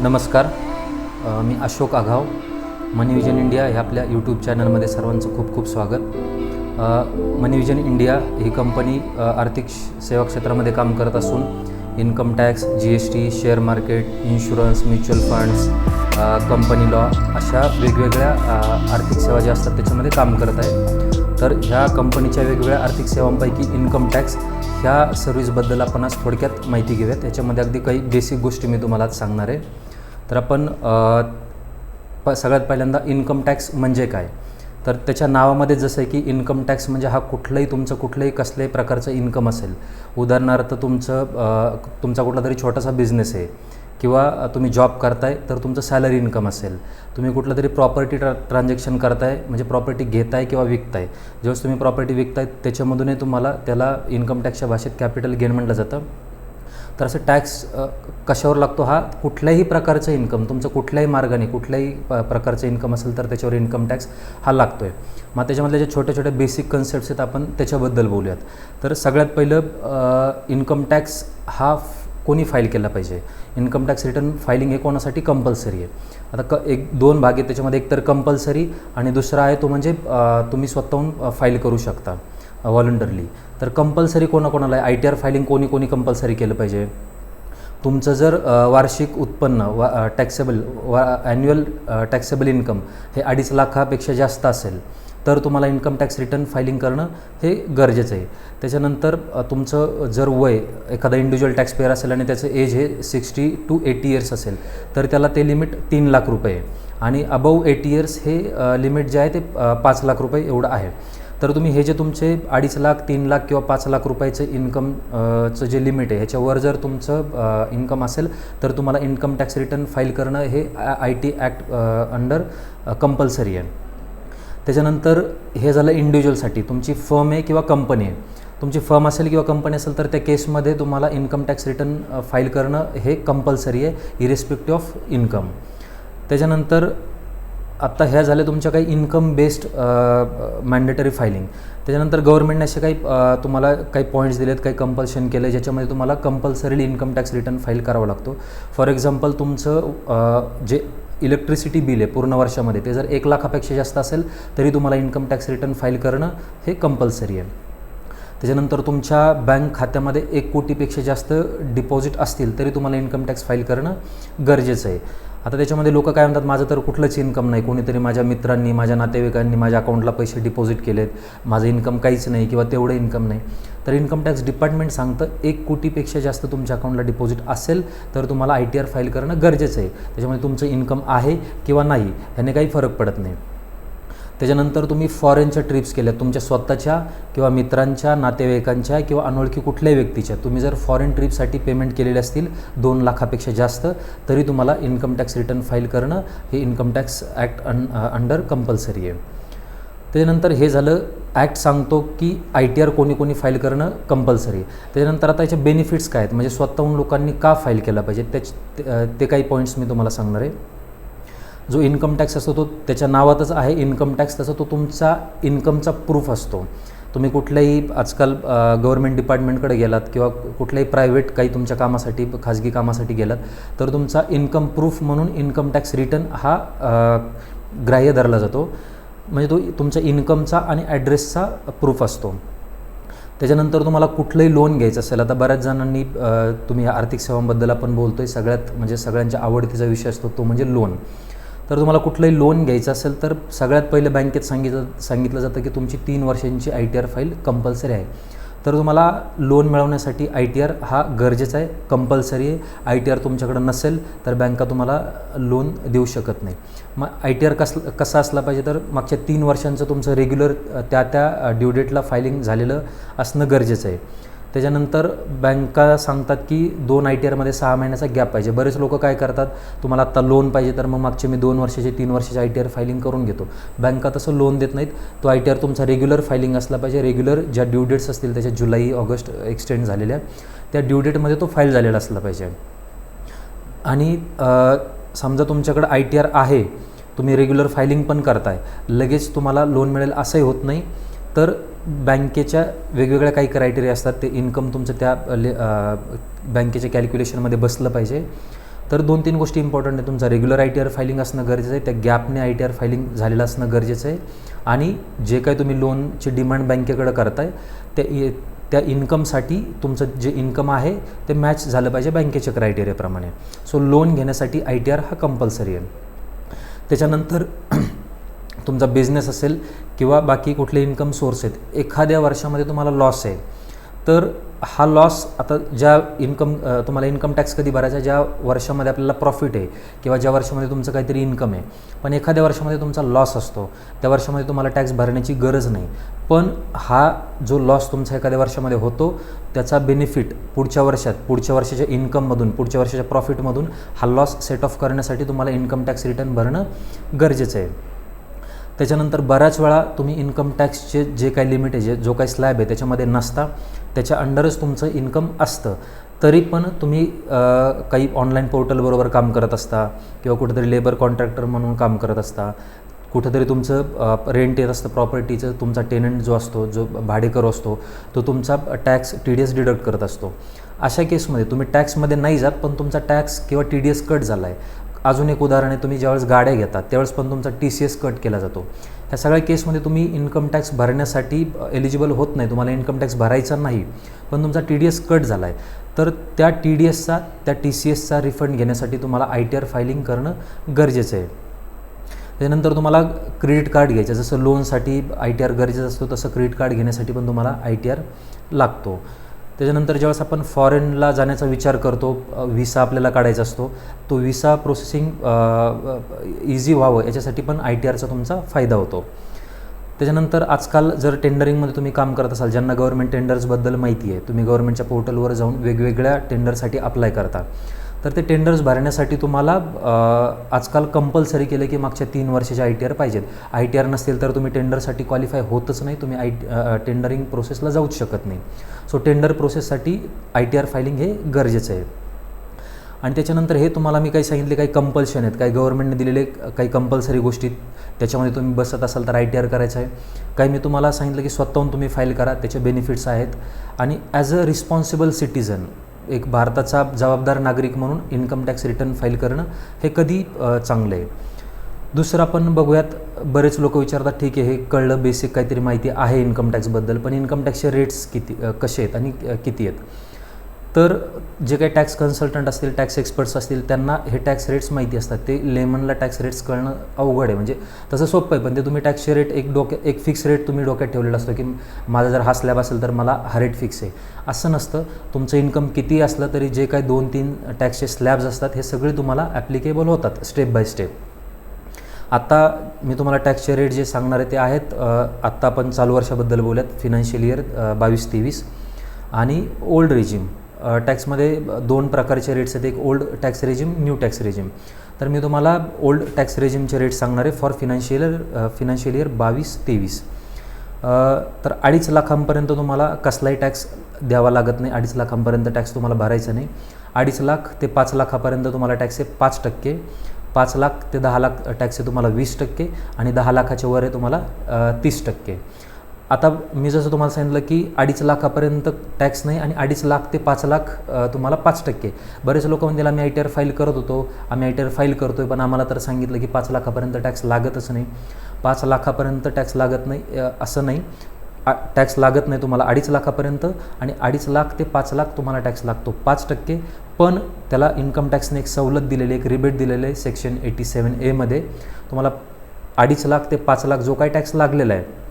नमस्कार. मी अशोक आघाव. मनी vision India ह्या आपल्या यूट्यूब चॅनलमध्ये सर्वांचं खूप खूप स्वागत. मनी विजन इंडिया ही कंपनी आर्थिक सेवा क्षेत्रामध्ये काम करत असून income tax, GST, share market, insurance, mutual funds, company law अशा वेगवेगळ्या आर्थिक सेवा ज्या असतात त्याच्यामध्ये काम करत आहे. तर ह्या कंपनीच्या वेगवेगळ्या आर्थिक सेवांपैकी इन्कम टॅक्स ह्या सर्व्हिसबद्दल आपण आज थोडक्यात माहिती घेऊयात. याच्यामध्ये अगदी काही बेसिक गोष्टी मी तुम्हाला आज सांगणार आहे. तर आपण सगळ्यात पहिल्यांदा इन्कम टॅक्स म्हणजे काय, तर त्याच्या नावामध्ये जसं आहे की इन्कम टॅक्स म्हणजे हा कुठलंही कसल्याही प्रकारचं इन्कम असेल. उदाहरणार्थ तुमचा कुठला तरी छोटासा बिझनेस आहे किंवा तुम्ही जॉब करताय तर तुमचं सॅलरी इन्कम असेल. तुम्ही कुठलं तरी प्रॉपर्टी ट्रान्झॅक्शन करताय म्हणजे प्रॉपर्टी घेताय किंवा विकताय. जेव्हा तुम्ही प्रॉपर्टी विकताय त्याच्यामधूनही त्याला इन्कम टॅक्सच्या भाषेत कॅपिटल गेन म्हटलं जातं. तर असं टॅक्स कशावर लागतो, हा कुठल्याही प्रकारचं इन्कम, तुमचं कुठल्याही मार्गाने कुठल्याही प्रकारचं इन्कम असेल तर त्याच्यावर इन्कम टॅक्स हा लागतो आहे. मग त्याच्यामधल्या जे छोट्या बेसिक कन्सेप्ट्स आहेत आपण त्याच्याबद्दल बोलूयात. तर सगळ्यात पहिलं इन्कम टॅक्स हा कोणी फाईल केला पाहिजे. इन्कम टॅक्स रिटर्न फायलिंग हे कोणासाठी कंपल्सरी आहे. आता दोन भाग आहेत त्याच्यामध्ये, एक तर कंपल्सरी आणि दुसरा आहे तो म्हणजे तुम्ही स्वतःहून फाईल करू शकता व्हॉलंटरली. तर कंपल्सरी कोणाकोणाला आहे, ITR फायलिंग कोणी कंपल्सरी केलं पाहिजे. तुमचं जर वार्षिक उत्पन्न ॲन्युअल टॅक्सेबल इन्कम हे 2.5 लाखापेक्षा जास्त असेल तर तुम्हाला इन्कम टॅक्स रिटर्न फायलिंग करणं हे गरजेचं आहे. त्याच्यानंतर तुमचं जर वय एखादा इंडिव्हिज्युअल टॅक्सपेयर असेल आणि त्याचं एज हे 60 to 80 इयर्स असेल तर त्याला ते लिमिट 3 लाख रुपये आहे आणि अबव 80 इयर्स हे लिमिट जे आहे ते 5 लाख रुपये एवढं आहे. तर तुम्ही हे जे तुमचे 2.5 लाख, 3 लाख किंवा 5 लाख रुपयाचं इन्कमचं जे लिमिट आहे ह्याच्यावर जर तुमचं इन्कम असेल तर तुम्हाला इन्कम टॅक्स रिटर्न फाईल करणं हे IT ॲक्ट अंडर कंपल्सरी आहे. त्याच्यानंतर हे झालं इंडिव्हिज्युअलसाठी. तुमची फर्म आहे किंवा कंपनी आहे. तुमची फर्म असेल किंवा कंपनी असेल तर त्या केसमध्ये तुम्हाला इन्कम टॅक्स रिटर्न फाईल करणं हे कंपल्सरी आहे इरिस्पेक्टिव्ह ऑफ इन्कम. त्याच्यानंतर आत्ता ह्या झाल्या तुमच्या काही इन्कम बेस्ड मॅन्डेटरी फायलिंग. त्याच्यानंतर गव्हर्नमेंटने असे तुम्हाला काही पॉईंट्स दिलेत, काही कंपल्शन केलं ज्याच्यामध्ये तुम्हाला compulsorily income tax return file करावा लागतो. फॉर एक्झाम्पल तुमचं जे इलेक्ट्रिसिटी बिल आहे पूर्ण वर्षामध्ये ते जर 1 लाखापेक्षा जास्त असेल तरी तुम्हाला इन्कम टॅक्स रिटर्न फाईल करणं हे कंपल्सरी आहे. त्याच्यानंतर तुमच्या बँक खात्यामध्ये 1 कोटीपेक्षा जास्त डिपॉझिट असतील तरी तुम्हाला इन्कम टॅक्स फाईल करणं गरजेचं आहे. आता त्याच्यामध्ये लोक काय म्हणतात, माझं तर कुठलंच इन्कम नाही, कोणीतरी माझ्या मित्रांनी, माझ्या नातेवाईकांनी माझ्या अकाउंटला पैसे डिपॉझिट केलेत, माझं इन्कम काहीच नाही किंवा तेवढं इन्कम नाही. तर इन्कम टॅक्स डिपार्टमेंट सांगतं 1 कोटीपेक्षा जास्त तुमच्या अकाउंटला डिपॉझिट असेल तर तुम्हाला ITR फाईल करणं गरजेचं आहे. त्याच्यामुळे तुमचं इन्कम आहे किंवा नाही ह्याने काही फरक पडत नाही. त्याच्यानंतर तुम्ही फॉरेनच्या ट्रिप्स केल्या तुमच्या स्वतःच्या किंवा मित्रांच्या, नातेवाईकांच्या किंवा अनोळखी कुठल्याही व्यक्तीच्या, तुम्ही जर फॉरेन ट्रिपसाठी पेमेंट केलेले असतील 2 लाखापेक्षा जास्त तरी तुम्हाला इन्कम टॅक्स रिटर्न फाईल करणं हे income tax act under compulsory आहे. त्याच्यानंतर हे झालं ॲक्ट सांगतो की ITR कोणी फाईल करणं कंपल्सरी. त्याच्यानंतर आता याचे बेनिफिट्स काय आहेत, म्हणजे स्वतःहून लोकांनी का फाईल केला पाहिजे ते काही पॉईंट्स मी तुम्हाला सांगणार आहे. जो इन्कम टॅक्स असतो तो त्याच्या नावातच आहे इन्कम टॅक्स, तसं तो तुमचा इन्कमचा प्रूफ असतो. तुम्ही कुठल्याही आजकाल गव्हर्नमेंट डिपार्टमेंटकडे गेलात किंवा कुठल्याही प्रायव्हेट काही तुमच्या कामासाठी, खाजगी कामासाठी गेलात तर तुमचा इन्कम प्रूफ म्हणून इन्कम टॅक्स रिटर्न हा ग्राह्य धरला जातो. म्हणजे तो तुमच्या इन्कमचा आणि ॲड्रेसचा प्रूफ असतो. त्याच्यानंतर तुम्हाला कुठलंही लोन घ्यायचं असेल, आता बऱ्याच जणांनी तुम्ही आर्थिक सेवांबद्दल आपण बोलतोय, सगळ्यांच्या आवडतीचा विषय असतो तो म्हणजे लोन. तर तुम्हाला कुठलंही लोन घ्यायचं असेल तर सगळ्यात पहिलं बँकेत सांगितलं जातं की तुमची 3 वर्षांची ITR फाईल कंपल्सरी आहे. तर तुम्हाला लोन मिळवण्यासाठी ITR हा गरजेचा आहे, कंपल्सरी आहे. ITR तुमच्याकडं नसेल तर बँका तुम्हाला लोन देऊ शकत नाही. मग ITR कसा असला पाहिजे, तर मागच्या 3 वर्षांचं तुमचं रेग्युलर त्या ड्यू डेटला फायलिंग झालेलं असणं गरजेचं आहे. त्याच्यानंतर बँका सांगतात की 2 ITRमध्ये 6 महिन्याचा गॅप पाहिजे. बरेच लोक काय करतात, तुम्हाला आत्ता लोन पाहिजे तर मग मागचे मी 2 वर्षाचे 3 वर्षाचे ITR फायलिंग करून घेतो. बँका तसं लोन देत नाहीत. तो ITR तुमचा रेग्युलर फायलिंग असला पाहिजे. रेग्युलर ज्या ड्यू डेट्स असतील त्याच्या जुलै, ऑगस्ट एक्सटेंड झालेल्या त्या ड्यू डेटमध्ये तो फाईल झालेला असला पाहिजे. आणि समजा तुमच्याकडं ITR आहे, तुम्ही रेग्युलर फायलिंग पण करताय, लगेच तुम्हाला लोन मिळेल असंही होत नाही. तर बँकेच्या वेगवेगळ्या काही क्रायटेरिया असतात, ते इन्कम तुमचं त्या बँकेच्या कॅल्क्युलेशनमध्ये बसलं पाहिजे. तर 2-3 गोष्टी इम्पॉर्टंट आहे. तुमचा रेग्युलर ITR फायलिंग असणं गरजेचं आहे, त्या गॅपने ITR फायलिंग झालेलं असणं गरजेचं आहे, आणि जे काही तुम्ही लोनची डिमांड बँकेकडे करताय त्या इन्कमसाठी तुमचं जे इन्कम आहे ते मॅच झालं पाहिजे बँकेच्या क्रायटेरियाप्रमाणे. सो लोन घेण्यासाठी ITR हा कंपल्सरी आहे. त्याच्यानंतर तुमचा बिझनेस असेल किंवा बाकी कुठले इन्कम सोर्स आहेत, एखाद्या वर्षामध्ये तुम्हाला लॉस आहे, तर हा लॉस आता तुम्हाला इन्कम टॅक्स कधी भरायचा, ज्या वर्षामध्ये आपल्याला प्रॉफिट आहे किंवा ज्या वर्षामध्ये तुमचं काहीतरी इन्कम आहे, पण एखाद्या वर्षामध्ये तुमचा लॉस असतो, त्या वर्षामध्ये तुम्हाला टॅक्स भरण्याची गरज नाही. पण हा जो लॉस तुमचा एखाद्या वर्षामध्ये होतो त्याचा बेनिफिट पुढच्या वर्षाच्या इन्कममधून, पुढच्या वर्षाच्या प्रॉफिटमधून हा लॉस सेट ऑफ करण्यासाठी तुम्हाला इन्कम टॅक्स रिटर्न भरणं गरजेचं आहे. त्याच्यानंतर बऱ्याच वेळा तुम्ही इन्कम टॅक्सचे जे काही लिमिट आहे, जो काही स्लॅब आहे त्याच्यामध्ये नसता, त्याच्या अंडरच तुमचं इन्कम असतं, तरी पण तुम्ही काही ऑनलाईन पोर्टलबरोबर काम करत असता किंवा कुठेतरी लेबर कॉन्ट्रॅक्टर म्हणून काम करत असता, कुठेतरी तुमचं रेंट येत असतं प्रॉपर्टीचं, तुमचा टेनंट जो असतो, जो भाडेकरू असतो, तो तुमचा टॅक्स TDS डिडक्ट करत असतो. अशा केसमध्ये तुम्ही टॅक्समध्ये नाही जात, पण तुमचा टॅक्स किंवा TDS कट झाला आहे. अजून एक उदाहरण आहे, तुम्ही ज्यावेळेस गाड्या घेतात त्यावेळेस पण तुमचा TCS कट केला जातो. ह्या सगळ्या केसमध्ये तुम्ही इन्कम टॅक्स भरण्यासाठी एलिजिबल होत नाही, तुम्हाला इन्कम टॅक्स भरायचा नाही, पण तुमचा TDS कट झाला आहे, तर त्या TCSचा रिफंड घेण्यासाठी तुम्हाला ITR फायलिंग करणं गरजेचं आहे. त्यानंतर तुम्हाला क्रेडिट कार्ड घ्यायचं, जसं लोनसाठी ITR गरजेचं असतो तसं क्रेडिट कार्ड घेण्यासाठी पण तुम्हाला ITR लागतो. त्याच्यानंतर ज्यावेळेस आपण फॉरेनला जाण्याचा विचार करतो, व्हिसा आपल्याला काढायचा असतो, तो व्हिसा प्रोसेसिंग इझी व्हावं याच्यासाठी पण ITRचा तुमचा फायदा होतो. त्याच्यानंतर आजकाल जर टेंडरिंगमध्ये तुम्ही काम करत असाल, ज्यांना गव्हर्नमेंट टेंडर्सबद्दल माहिती आहे, तुम्ही गव्हर्नमेंटच्या पोर्टलवर जाऊन वेगवेगळ्या टेंडरसाठी अप्लाय करता, तर ते टेंडर्स भरण्यासाठी तुम्हाला आजकाल कंपल्सरी केलं की मागच्या 3 वर्षाचे ITR पाहिजेत. ITR नसतील तर तुम्ही टेंडरसाठी क्वालिफाय होतच नाही, तुम्ही टेंडरिंग प्रोसेसला जाऊच शकत नाही. सो टेंडर प्रोसेससाठी ITR फायलिंग हे गरजेचं आहे. आणि त्याच्यानंतर हे तुम्हाला मी काही सांगितले, काही कंपल्शन आहेत, काही गव्हर्नमेंटने दिलेले काही कंपल्सरी गोष्टी, त्याच्यामध्ये तुम्ही बसत असाल तर ITR करायचं आहे. काही मी तुम्हाला सांगितलं की स्वतःहून तुम्ही फाईल करा, त्याचे बेनिफिट्स आहेत. आणि ॲज अ रिस्पॉन्सिबल सिटिझन, एक भारताचा जबाबदार नागरिक म्हणून इन्कम टॅक्स रिटर्न फाईल करणं हे कधी चांगलं आहे. दुसरं आपण बघूयात, बरेच लोक विचारतात ठीक आहे, हे कळलं, बेसिक काहीतरी माहिती आहे इन्कम टॅक्सबद्दल, पण इन्कम टॅक्सचे रेट्स कसे आहेत आणि किती आहेत. तर जे काही टॅक्स कन्सल्टंट असतील, टॅक्स एक्सपर्ट्स असतील, त्यांना हे टॅक्स रेट्स माहिती असतात. ते लेमनला टॅक्स रेट्स कळणं अवघड आहे. म्हणजे तसं सोपं आहे, पण ते तुम्ही टॅक्सचे रेट एक फिक्स रेट तुम्ही डोक्यात ठेवलेला असतो की माझा जर हा स्लॅब असेल तर मला हा रेट फिक्स आहे, असं नसतं. तुमचं इन्कम किती असलं तरी जे काही 2-3 टॅक्सचे स्लॅब्स असतात हे सगळे तुम्हाला ॲप्लिकेबल होतात स्टेप बाय स्टेप. आत्ता मी तुम्हाला टॅक्सचे रेट जे सांगणार आहे ते आहेत, आत्ता आपण चालू वर्षाबद्दल बोलूयात, फिनान्शियल इयर 22-23 आणि ओल्ड रेजिम. टॅक्समध्ये 2 प्रकारचे रेट्स आहेत, एक old tax regime, new tax regime. तर मी तुम्हाला ओल्ड टॅक्स रेजिमचे रेट सांगणार आहे फॉर फिनान्शियल इयर 22-23. तर 2.5 लाखांपर्यंत तुम्हाला कसलाही टॅक्स द्यावा लागत नाही, 2.5 लाखांपर्यंत टॅक्स तुम्हाला भरायचा नाही. 2.5 लाख ते 5 लाखापर्यंत तुम्हाला टॅक्स आहे 5%, 5 लाख ते 10 लाख टॅक्स आहे तुम्हाला 20% आणि 10 लाखाच्या वर आहे तुम्हाला 30%. आता मी जसं तुम्हाला सांगितलं की 2.5 लाखापर्यंत टॅक्स नाही आणि 2.5 लाख ते 5 लाख तुम्हाला 5%. बरेच लोक म्हणतील आम्ही ITR फाईल करत होतो, आम्ही ITR फाईल करतो आहे, पण आम्हाला तर सांगितलं की 5 लाखापर्यंत टॅक्स लागतच नाही. 5 लाखापर्यंत टॅक्स लागत नाही असं नाही, टॅक्स लागत नाही तुम्हाला 2.5 लाखापर्यंत आणि 2.5 लाख ते 5 लाख तुम्हाला टॅक्स लागतो 5%. पण त्याला इन्कम टॅक्सने एक सवलत दिलेली, एक रिबेट दिलेलं आहे सेक्शन 87A मध्ये. तुम्हाला 2.5 लाख ते 5 लाख जो काही टॅक्स लागलेला आहे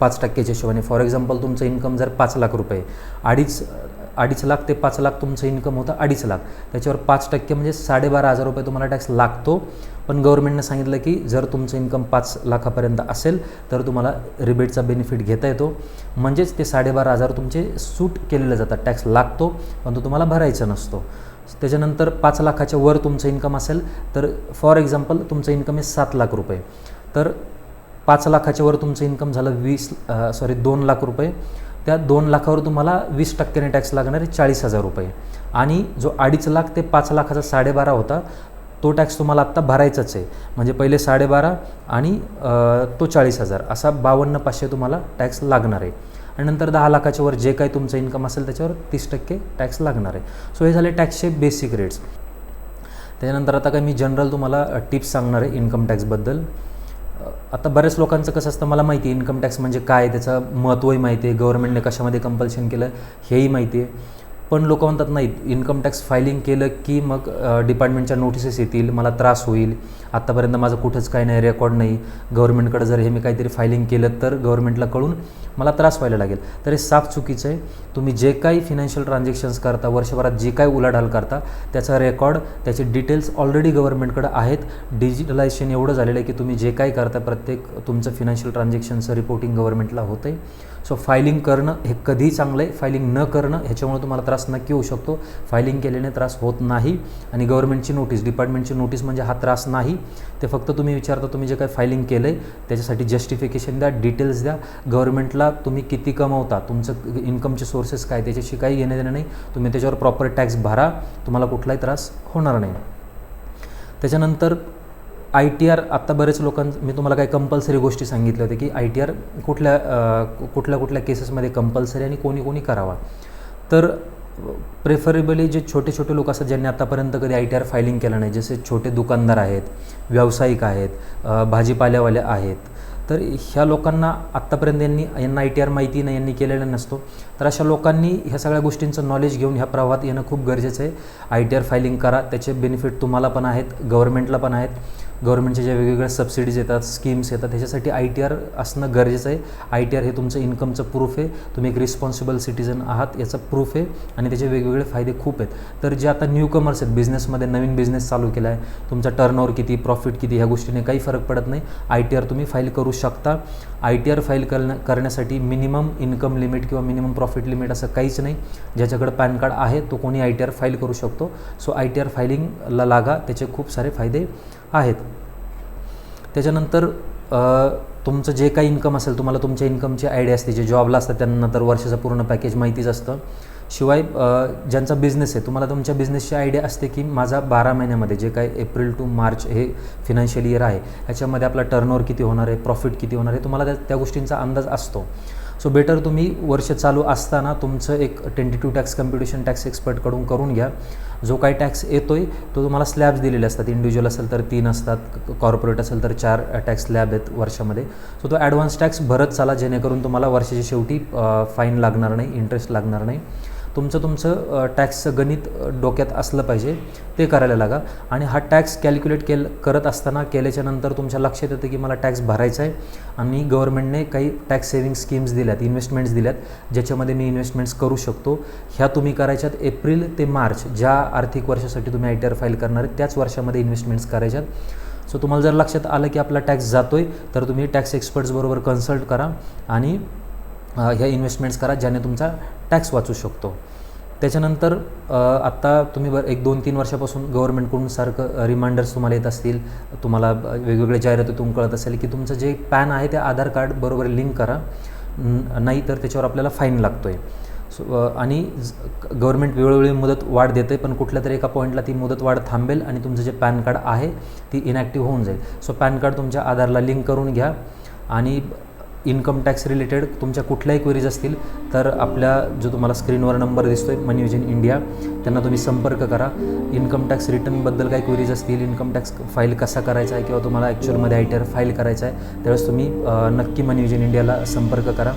5%च्या हिशोबाने, फॉर एक्झाम्पल तुमचं इन्कम जर 5 लाख रुपये, 2.5 लाख ते 5 लाख तुमचं इन्कम होतं 2.5 लाख, त्याच्यावर 5% म्हणजे 12,500 रुपये तुम्हाला टॅक्स लागतो. पण गव्हर्नमेंटने सांगितलं की जर तुमचं इन्कम 5 लाखापर्यंत असेल तर तुम्हाला रिबेटचा बेनिफिट घेता येतो, म्हणजेच ते 12,500 तुमचे सूट केलेले जातात, टॅक्स लागतो पण तो तुम्हाला भरायचा नसतो. त्याच्यानंतर 5 लाखाच्या वर तुमचं इन्कम असेल तर फॉर एक्झाम्पल तुमचं इन्कम आहे 7 लाख रुपये, तर 5 लाखाच्या वर तुमचं इन्कम झालं 2 लाख रुपये, त्या 2 लाखावर तुम्हाला 20%ने टॅक्स लागणार आहे 40,000 रुपये. आणि जो 2.5 लाख ते 5 लाखाचा 12.5 होता तो टॅक्स तुम्हाला आत्ता भरायचाच आहे, म्हणजे पहिले 12.5 आणि तो 40,000 असा 52,500 तुम्हाला टॅक्स लागणार आहे. आणि नंतर 10 लाखाच्या वर जे काही तुमचं इन्कम असेल त्याच्यावर 30% टॅक्स लागणार आहे. सो हे झाले टॅक्सचे बेसिक रेट्स. त्याच्यानंतर आता काय मी जनरल तुम्हाला टिप्स सांगणार आहे इन्कम टॅक्सबद्दल. आता बऱ्याच लोकांचं कसं असतं, मला माहिती आहे इन्कम टॅक्स म्हणजे काय, त्याचं महत्त्वही माहिती आहे, गव्हर्नमेंटने कशामध्ये कंपल्शन केलं हेही माहिती आहे. पण लोक म्हणतात नाही, इन्कम टॅक्स फायलिंग केलं की मग डिपार्टमेंटच्या नोटिसेस येतील, मला त्रास होईल, आत्तापर्यंत माझं कुठंच काही नाही, रेकॉर्ड नाही, गव्हर्नमेंटकडे जर हे मी काहीतरी फायलिंग केलं तर गव्हर्नमेंटला कळून मला त्रास व्हायला लागेल. तर हे साफ चुकीचं आहे. तुम्ही जे काही फिनान्शियल ट्रान्झॅक्शन्स करता, वर्षभरात जे काही उलाढाल करता, त्याचा रेकॉर्ड, त्याचे डिटेल्स ऑलरेडी गव्हर्नमेंटकडे आहेत. डिजिटलायझेशन एवढं झालेलं आहे की तुम्ही जे काही करता प्रत्येक तुमचं फिनान्शियल ट्रान्झॅक्शनचं रिपोर्टिंग गव्हर्नमेंटला होतं आहे. सो फायलिंग करणं हे कधीही चांगलं आहे. फायलिंग न करणं ह्याच्यामुळे तुम्हाला त्रास नक्की होऊ शकतो. फायलिंग केल्याने त्रास होत नाही. आणि गव्हर्नमेंटची नोटीस, डिपार्टमेंटची नोटीस म्हणजे हा त्रास नाही. ते फक्त तुम्ही विचारता तुम्ही जे काही फायलिंग केलं आहे त्याच्यासाठी जस्टिफिकेशन द्या, डिटेल्स द्या. गव्हर्नमेंटला तुम्ही किती कमवता, तुमचं इन्कमचे सोर्सेस काय, त्याच्याशी काही घेणं देणं नाही. तुम्ही त्याच्यावर प्रॉपर टॅक्स भरा, तुम्हाला कुठलाही त्रास होणार नाही. त्याच्यानंतर ITR, आत्ता बरेच मी तुम्हाला काही कंपल्सरी गोष्टी सांगितल्या होत्या की ITR कुठल्या केसेसमध्ये कंपल्सरी आणि कोणी करावा. तर प्रेफरेबली जे छोटे छोटे लोक असतात ज्यांनी आतापर्यंत कधी ITR फायलिंग केलं नाही, जसे छोटे दुकानदार आहेत, व्यावसायिक आहेत, भाजीपाल्यावाले आहेत, तर ह्या लोकांना आत्तापर्यंत यांना ITR माहिती नाही, यांनी केलेला नसतो. तर अशा लोकांनी ह्या सगळ्या गोष्टींचं नॉलेज घेऊन ह्या प्रवाहात येणं खूप गरजेचं आहे. ITR फायलिंग करा, त्याचे बेनिफिट तुम्हाला पण आहेत, गव्हर्नमेंटला पण आहेत. गव्हर्नमेंटचे जे वेगवेगळ्या सबसिडीज येतात, स्कीम्स येतात, ह्याच्यासाठी ITR असणं गरजेचं आहे. ITR हे तुमचं इन्कमचं प्रूफ आहे, तुम्ही एक रिस्पॉन्सिबल सिटिझन आहात याचं प्रूफ आहे आणि त्याचे वेगवेगळे फायदे खूप आहेत. तर जे आता न्यू कमर्स आहेत, बिझनेसमध्ये नवीन बिझनेस चालू केला आहे, तुमचा टर्नओव्हर किती, प्रॉफिट किती, ह्या गोष्टीने काही फरक पडत नाही. ITR तुम्ही फाईल करू शकता. ITR फाईल करण्यासाठी मिनिमम इन्कम लिमिट किंवा मिनिमम प्रॉफिट लिमिट असं काहीच नाही. ज्याच्याकडे पॅन कार्ड आहे तो कोणी ITR फाईल करू शकतो. सो ITR फायलिंगला लागा, त्याचे खूप सारे फायदे आहेत. त्याच्यानंतर तुमचं जे काही इन्कम असेल, तुम्हाला तुमच्या इन्कमची आयडिया असते, जे जॉबला असतात त्यांना तर वर्षाचं पूर्ण पॅकेज माहितीच असतं. शिवाय ज्यांचा बिझनेस आहे, तुम्हाला तुमच्या बिझनेसची आयडिया असते की माझा 12 महिन्यामध्ये जे काही एप्रिल टू मार्च हे फिनान्शियल इयर आहे ह्याच्यामध्ये आपला टर्नओव्हर किती होणार आहे, प्रॉफिट किती होणार आहे, तुम्हाला त्या गोष्टींचा अंदाज असतो. सो बेटर तुम्ही वर्ष चालू असताना तुमचं एक टेंटेटिव्ह टॅक्स कम्प्युटेशन टॅक्स एक्सपर्टकडून करून घ्या. जो काही टॅक्स येतो आहे तो तुम्हाला स्लॅब्स दिलेले असतात. इंडिव्हिज्युअल असेल तर 3 असतात, कॉर्पोरेट असेल तर 4 टॅक्स स्लॅब आहेत वर्षामध्ये. सो तो ॲडव्हान्स टॅक्स भरत चाला, जेणेकरून तुम्हाला वर्षाच्या शेवटी फाईन लागणार नाही, इंटरेस्ट लागणार नाही. तुमचं टॅक्सचं गणित डोक्यात असलं पाहिजे, ते करायला लागा. आणि हा टॅक्स कॅल्क्युलेट करत असताना केल्याच्यानंतर तुमच्या लक्षात येतं की मला टॅक्स भरायचा आहे आणि गव्हर्नमेंटने काही टॅक्स सेव्हिंग स्कीम्स दिल्यात, इन्व्हेस्टमेंट्स दिल्यात, ज्याच्यामध्ये मी इन्व्हेस्टमेंट्स करू शकतो. ह्या तुम्ही करायच्यात एप्रिल ते मार्च, ज्या आर्थिक वर्षासाठी तुम्ही ITR फाईल करणार आहे त्याच वर्षामध्ये इन्व्हेस्टमेंट्स करायच्यात. सो तुम्हाला जर लक्षात आलं की आपला टॅक्स जातो आहे तर तुम्ही टॅक्स एक्सपर्ट्सबरोबर कन्सल्ट करा आणि ह्या इन्व्हेस्टमेंट्स करा, ज्याने तुमचा टॅक्स वाचू शकतो. त्याच्यानंतर आत्ता तुम्ही 1-2-3 वर्षापासून गव्हर्नमेंटकडून सारखं रिमाइंडर्स तुम्हाला येत असतील, तुम्हाला वेगवेगळ्या जाहिरातीतून कळत असेल की तुमचं जे पॅन आहे ते आधार कार्ड बरोबर लिंक करा, नाही तर त्याच्यावर आपल्याला फाईन लागतो आहे. सो आणि गव्हर्नमेंट वेळोवेळी मुदत वाढ देते, पण कुठल्या तरी एका पॉईंटला ती मुदत वाढ थांबेल आणि तुमचं जे पॅन कार्ड आहे ती इनॅक्टिव्ह होऊन जाईल. सो पॅन कार्ड तुमच्या आधारला लिंक करून घ्या. आणि इन्कम टॅक्स रिलेटेड तुमच्या कुठल्याही क्वेरीज असतील तर आपल्या जो तुम्हाला स्क्रीनवर नंबर दिसतो आहे मनीविजन इंडिया, त्यांना तुम्ही संपर्क करा. इन्कम टॅक्स रिटर्नबद्दल काही क्वेरीज असतील, इन्कम टॅक्स फाईल कसा करायचा आहे किंवा तुम्हाला ॲक्च्युअलमध्ये ITR फाईल करायचा आहे, त्यावेळेस तुम्ही नक्की मनीविजन इंडियाला संपर्क करा.